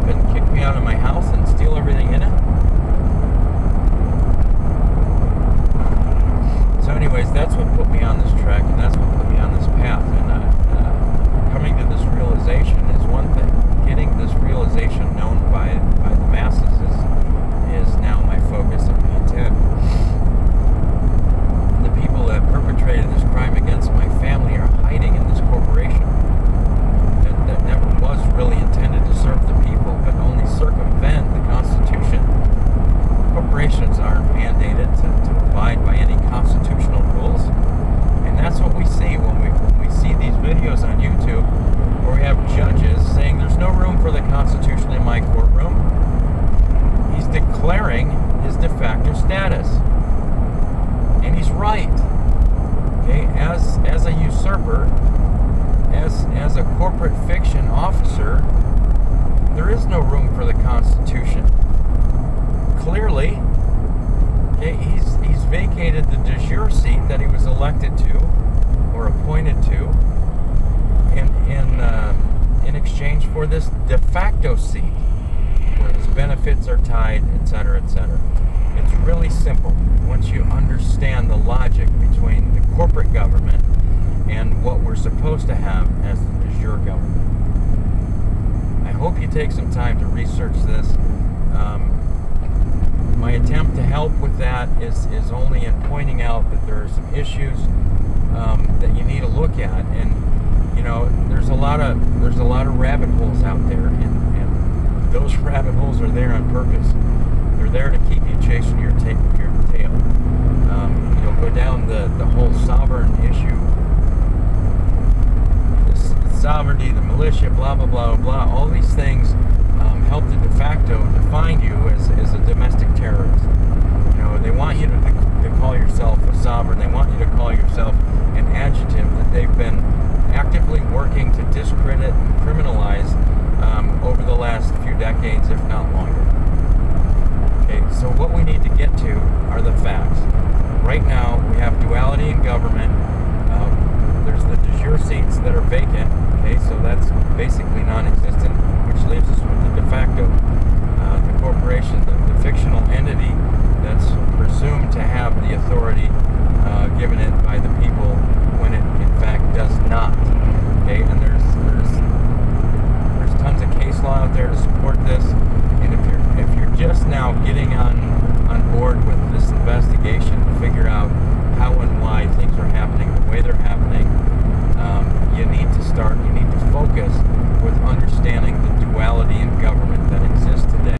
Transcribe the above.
up and kick me out of my house and steal everything in it? So anyways, that's what put me on this trek, and that's what put me on this path. And coming to this realization is one thing. Getting this realization known by the masses is now my focus and my intent. The people that perpetrated this crime against my family are hiding in this corporation that never was really intended to serve the people, but only circumvent the Constitution. Corporations aren't mandated to abide by any constitutional rules, and that's what we see when we see these videos on YouTube where we have judges saying there's no room for the Constitution in my courtroom. He's declaring his de facto status, and he's right. Okay, as a usurper, as a corporate fiction officer, there is no room for the Constitution. Clearly, okay, he's vacated the de jure seat that he was elected to or appointed to in exchange for this de facto seat where his benefits are tied, etc., etc. It's really simple once you understand the logic between the corporate government and what we're supposed to have as the de jure government. I hope you take some time to research this. My attempt to help with that is only in pointing out that there are some issues that you need to look at, and you know there's a lot of rabbit holes out there, and those rabbit holes are there on purpose. They're there to keep you chasing your tail. You'll go down the whole sovereign issue, the sovereignty, the militia, blah blah blah blah. All these things help the de facto define you as a domestic terrorist. You know, they want you to call yourself a sovereign. They want you to call yourself an adjective that they've been actively working to discredit and criminalize over the last few decades, if not longer. Okay, so what we need to get to are the facts. Right now, we have duality in government. There's the de jure seats that are vacant. Okay, so that's basically